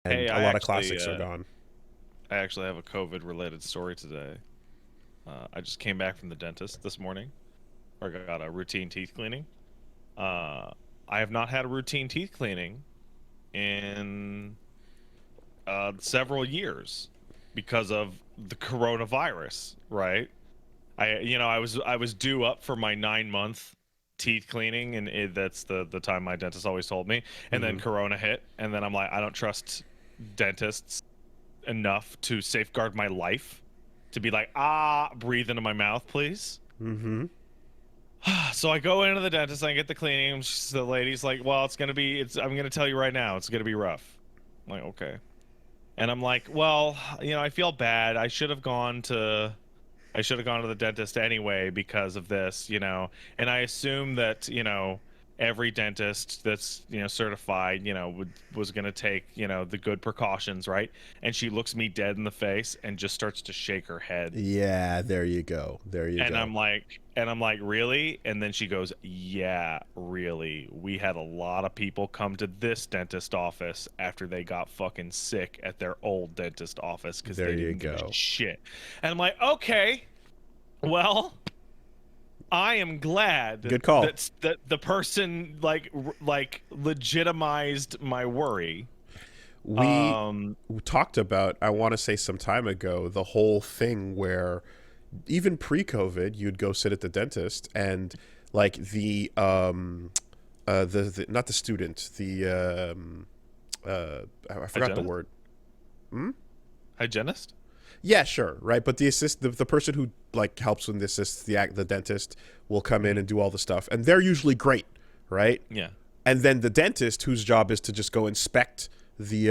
Hey, and a lot of classics are gone. I actually have a COVID-related story today. I just came back from the dentist this morning, or got a routine teeth cleaning. Uh, I have not had a routine teeth cleaning in several years because of the coronavirus, right? I was due up for my 9 month teeth cleaning, and that's the time my dentist always told me. And then Hmm. Corona hit, and then I'm like, I don't trust dentists enough to safeguard my life to be like, breathe into my mouth, please. Hmm. So I go into the dentist, I get the cleaning. The lady's like, well, I'm going to tell you right now, it's going to be rough. I'm like, okay. And I'm like, well, I feel bad. I should have gone to the dentist anyway because of this. And I assume that, every dentist that's, certified, was going to take, the good precautions, right? And she looks me dead in the face and just starts to shake her head. Yeah, there you go. There you And go. I'm like, really? And then she goes, yeah, really. We had a lot of people come to this dentist office after they got fucking sick at their old dentist office because There they you didn't give a go. shit. And I'm like, okay, well, I am glad Good call. that the person like legitimized my worry. We Um, talked about, I want to say some time ago, the whole thing where even pre-COVID, you'd go sit at the dentist and like the not the student, I forgot the hygienist, word. Hmm? hygienist, Yeah, sure, right. But the person who like helps when the assist the dentist will come in hmm and do all the stuff, and they're usually great, right? yeah, And then the dentist, whose job is to just go inspect the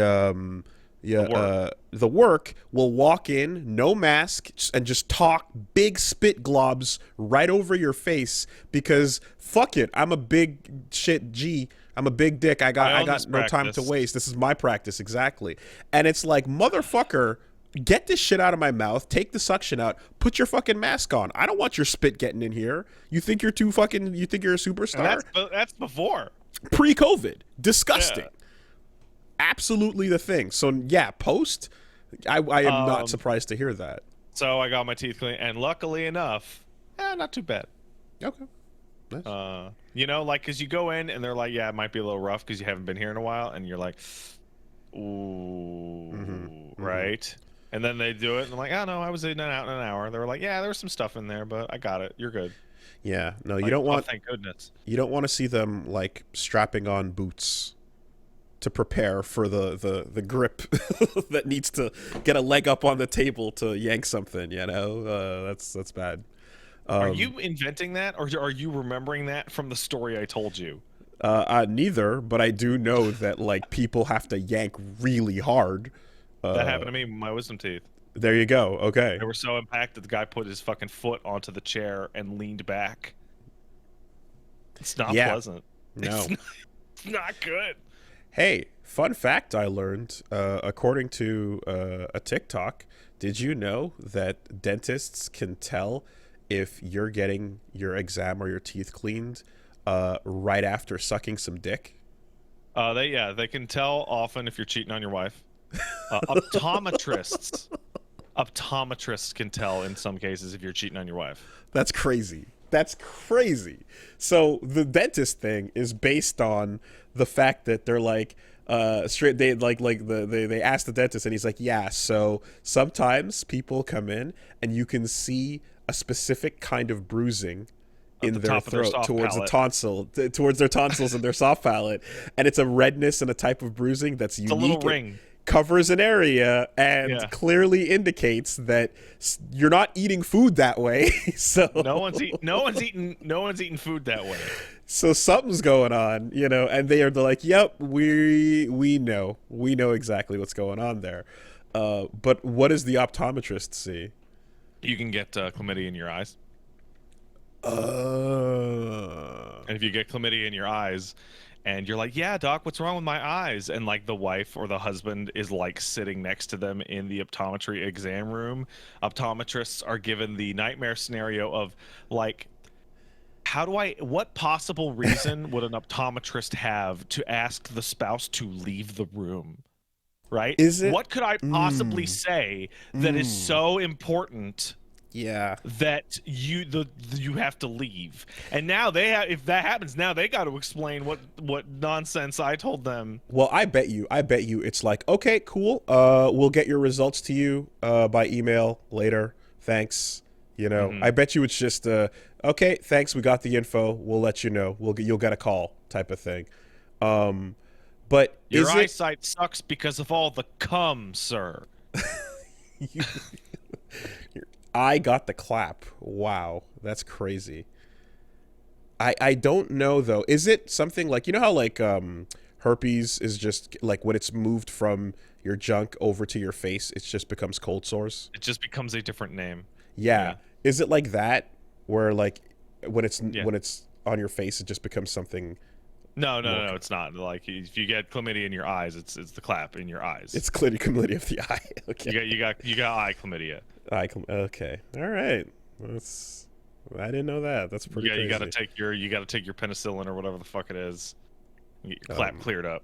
the work. the work, will walk in, no mask, and just talk big spit globs right over your face because fuck it, I'm a big shit G. I'm a big dick. I got I I own this got no time to practice. waste. This is my practice exactly. And it's like, motherfucker, get this shit out of my mouth. Take the suction out. Put your fucking mask on. I don't want your spit getting in here. You think you're a And superstar? that's before. Pre-COVID. Disgusting. Yeah. Absolutely the thing. So yeah, post. I am not Um, surprised to hear that. so I got my teeth cleaned, and luckily enough, not too bad. Okay. Nice. Like, cause you go in and they're like, yeah, it might be a little rough because you haven't been here in a while, and you're like, Mm-hmm. ooh, Mm-hmm. right? And then they do it, and I'm like, oh no, I was in and out in an hour. They were like, yeah, there was some stuff in there, but I got it. You're good. Yeah. No, Like, oh, thank goodness. you don't want to see them like strapping on boots to prepare for the grip that needs to get a leg up on the table to yank something. That's bad. Are Um, you inventing that, or are you remembering that from the story I told you? neither, but I do know that like people have to yank really hard. That Uh, happened to me with my wisdom teeth. there you go. Okay. They were so impacted, the guy put his fucking foot onto the chair and leaned back. It's not Yeah. pleasant. It's No. not, it's not good. Hey, fun fact I learned according to a TikTok. Did you know that dentists can tell if you're getting your exam or your teeth cleaned right after sucking some dick? They can tell often if you're cheating on your wife. Optometrists can tell in some cases if you're cheating on your wife. That's crazy. That's crazy. So the dentist thing is based on the fact that they're like straight they ask the dentist and he's like, yeah, so sometimes people come in and you can see a specific kind of bruising At the in their top of their throat soft towards the palate. tonsil towards their tonsils and their soft palate, and it's a redness and a type of bruising that's It's a little unique. It ring. covers an area and Yeah. clearly indicates that you're not eating food that way. No one's eating food that way. So something's going on, and they're like, "Yep, we know exactly what's going on there." But what does the optometrist see? You can get chlamydia in your eyes. Uh, And if you get chlamydia in your eyes and you're like, yeah, doc, what's wrong with my eyes? And like the wife or the husband is like sitting next to them in the optometry exam room, optometrists are given the nightmare scenario of like, what possible reason would an optometrist have to ask the spouse to leave the room? right? Is it? What could I possibly say that is so important Yeah. that you have to leave? And now if that happens, now they got to explain what nonsense I told them. Well, I bet you it's like, okay, cool. We'll get your results to you by email later. Thanks. I bet you it's just okay, thanks, we got the info. We'll let you know. You'll get a call type of thing. But Your is it eyesight sucks because of all the cum, sir. I got the clap. Wow, that's crazy. I don't know though. Is it something like, how like herpes is just like when it's moved from your junk over to your face, it just becomes cold sores? It just becomes a different name. Yeah. Is it like that where like when it's Yeah. on your face it just becomes something? No, it's not. Like if you get chlamydia in your eyes, it's the clap in your eyes. It's chlamydia of the eye. Okay. You got eye chlamydia. Okay. All right. I didn't know that. That's pretty crazy. You got to take your penicillin or whatever the fuck it is. Get your clap cleared up.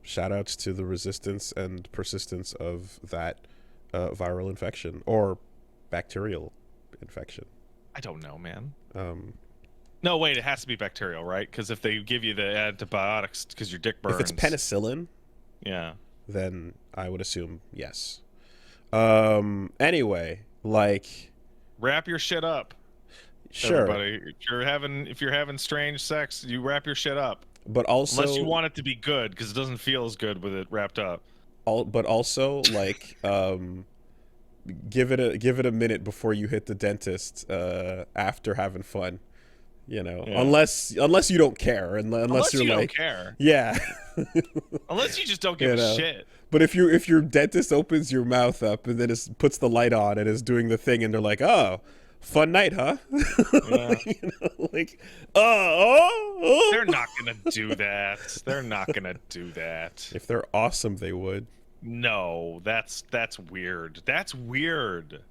Shout outs to the resistance and persistence of that viral infection or bacterial infection. I don't know, man. No, wait, it has to be bacterial, right? Because if they give you the antibiotics because your dick burns. If it's penicillin, yeah, then I would assume yes. Anyway, like, wrap your shit up. Sure. Everybody, if you're having strange sex, you wrap your shit up. But also, unless you want it to be good, because it doesn't feel as good with it wrapped up. But also, like, give it a minute before you hit the dentist after having fun. Unless you don't care, unless you don't care. Yeah. Unless you just don't give a shit. But if your dentist opens your mouth up and then puts the light on and is doing the thing, and they're like, "Oh, fun night, huh?" Yeah. Like, They're not gonna do that. They're not gonna do that. If they're awesome, they would. No, that's weird. That's weird.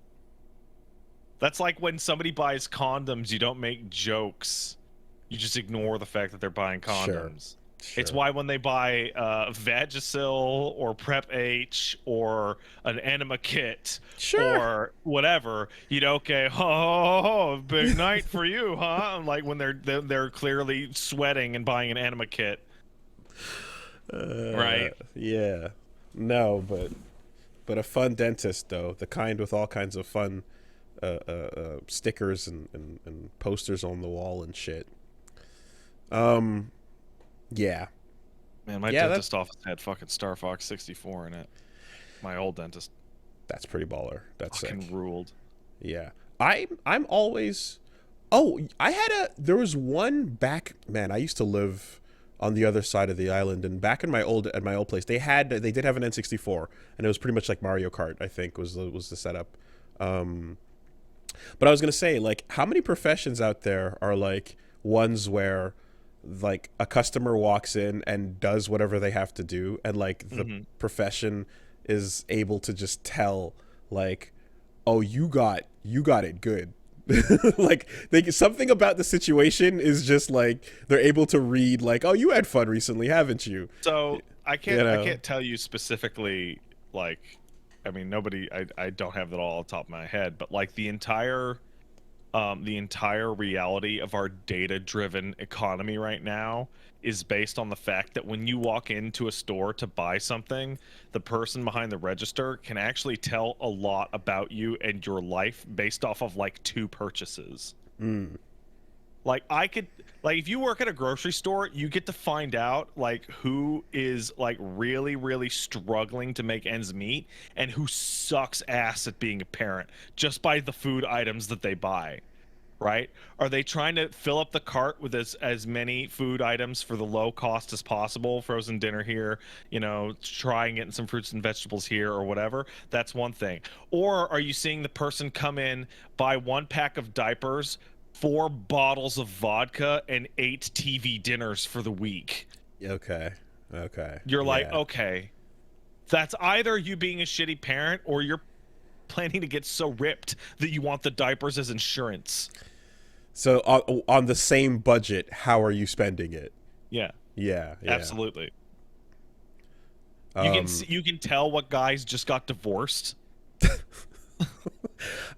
That's like when somebody buys condoms, you don't make jokes. You just ignore the fact that they're buying condoms. Sure. It's why when they buy Vagisil or Prep H or an enema kit or whatever, okay, big night for you, huh? Like when they're clearly sweating and buying an enema kit. Right? Yeah. No, but a fun dentist though, the kind with all kinds of fun stickers and posters on the wall and shit. Yeah. Man, my dentist office had fucking Star Fox 64 in it. My old dentist. That's pretty baller. That's fucking sick. Ruled. Yeah. I'm always. There was one back. Man, I used to live on the other side of the island, and back at my old place, they did have an N64, and it was pretty much like Mario Kart. I think was the setup. But I was gonna say, like, how many professions out there are like ones where like a customer walks in and does whatever they have to do, and like the profession is able to just tell, like, oh, you got it good. Like, something about the situation is just like they're able to read, like, oh, you had fun recently, haven't you? So I can't tell you specifically, like, I mean, I don't have that all off the top of my head, but like the entire reality of our data-driven economy right now is based on the fact that when you walk into a store to buy something, the person behind the register can actually tell a lot about you and your life based off of like 2 purchases. Like if you work at a grocery store, you get to find out like who is like really, really struggling to make ends meet and who sucks ass at being a parent just by the food items that they buy. Right? Are they trying to fill up the cart with as many food items for the low cost as possible? Frozen dinner here, trying getting some fruits and vegetables here or whatever. That's one thing. Or are you seeing the person come in, buy 1 pack of diapers, 4 bottles of vodka, and 8 TV dinners for the week? Okay. You're like, okay, that's either you being a shitty parent or you're planning to get so ripped that you want the diapers as insurance. So on the same budget, how are you spending it? Yeah. Yeah. Absolutely. You can tell what guys just got divorced.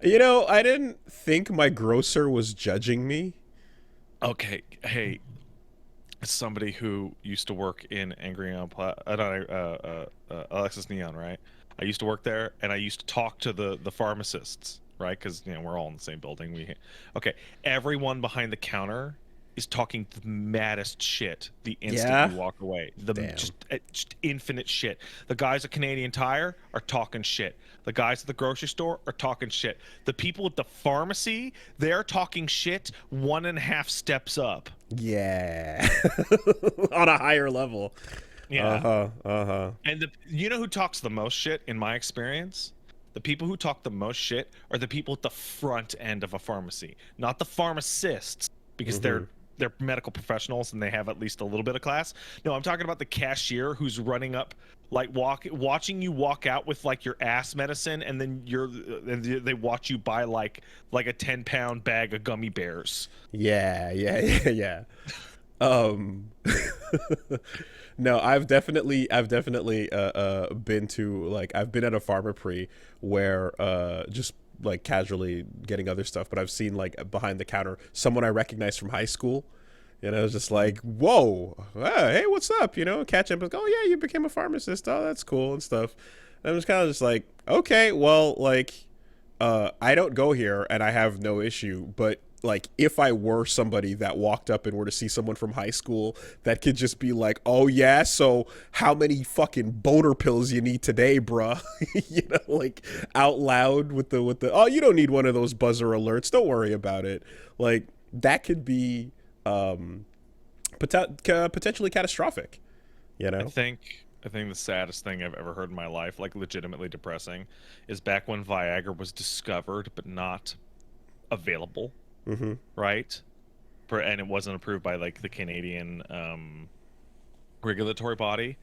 You know, I didn't think my grocer was judging me. Okay, hey, as somebody who used to work in Angry Neon Alexis Neon, right? I used to work there, and I used to talk to the pharmacists, right? Because we're all in the same building. Okay, everyone behind the counter is talking the maddest shit the instant Yeah. you walk away. Damn. Just infinite shit. The guys at Canadian Tire are talking shit. The guys at the grocery store are talking shit. The people at the pharmacy, they're talking shit 1.5 steps up. Yeah. On a higher level. Yeah. Uh-huh. Uh-huh. And you know who talks the most shit in my experience? The people who talk the most shit are the people at the front end of a pharmacy, not the pharmacists, because they're medical professionals and they have at least a little bit of class. No, I'm talking about the cashier who's running up, like watching you walk out with like your ass medicine, and then they watch you buy like a 10-pound bag of gummy bears. Yeah, yeah, yeah, yeah. Um No, I've definitely been to, like, I've been at a pharmacy where just like casually getting other stuff, but I've seen like behind the counter someone I recognized from high school. And I was just like, whoa, hey, what's up? Catch up, like, oh yeah, you became a pharmacist. Oh, that's cool and stuff. And I'm just kind of just like, okay, well, like, I don't go here and I have no issue, but like if I were somebody that walked up and were to see someone from high school that could just be like, oh yeah, so how many fucking boner pills you need today, bruh? Like out loud with the oh, you don't need one of those buzzer alerts, don't worry about it. Like that could be potentially catastrophic, I think the saddest thing I've ever heard in my life, like legitimately depressing, is back when Viagra was discovered but not available. Right? And it wasn't approved by like the Canadian regulatory body.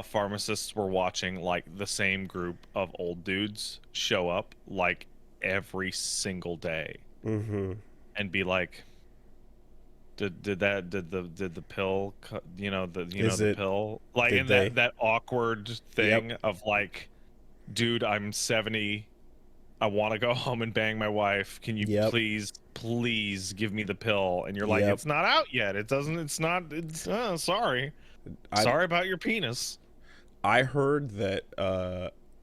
Pharmacists were watching like the same group of old dudes show up like every single day, and be like, did the pill the pill, like, Did in they? that awkward thing Yep. of like, dude, I'm 70, I want to go home and bang my wife. Can you Yep. please give me the pill? And you're like, Yep. it's not out yet. It's not, sorry. I Sorry about your penis. I heard that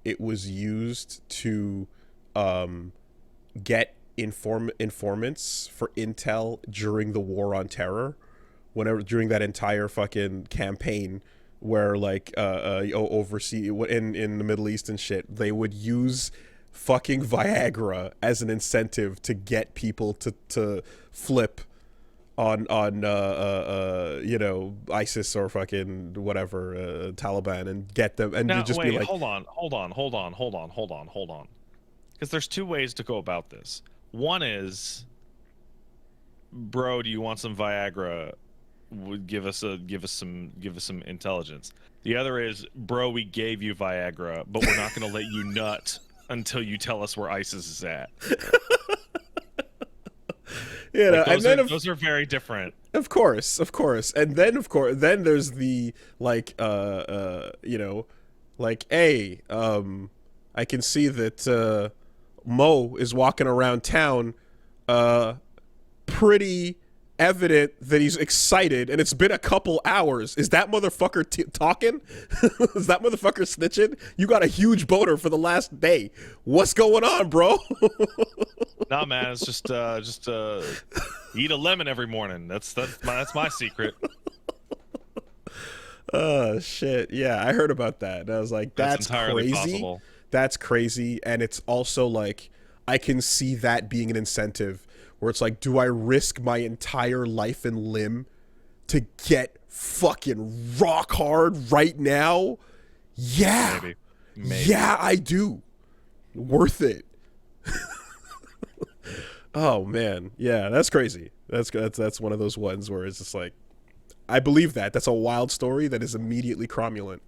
it was used to get informants for intel during the War on Terror, whenever during that entire fucking campaign where like oversee in the Middle East and shit, they would use fucking Viagra as an incentive to get people to flip on ISIS or fucking whatever, Taliban, and get them and to Now, just be wait, like, hold on. Because there's two ways to go about this. One is, bro, do you want some Viagra? Would give us some intelligence. The other is, bro, we gave you Viagra, but we're not going to let you nut until you tell us where ISIS is at. Like, and then those are very different. of course, and then then there's the like, like, hey, I can see that Mo is walking around town, pretty evident that he's excited, and it's been a couple hours. Is that motherfucker talking? Is that motherfucker snitching? You got a huge boner for the last day. What's going on, bro? Nah, man, it's just eat a lemon every morning. That's my secret. Oh shit, yeah, I heard about that, and I was like, that's entirely crazy. possible. That's crazy. And it's also like, I can see that being an incentive where it's like, do I risk my entire life and limb to get fucking rock hard right now? Yeah. Maybe. Yeah, I do. Worth it. Oh man, yeah, that's crazy. That's one of those ones where it's just like, I believe that. That's a wild story that is immediately cromulent.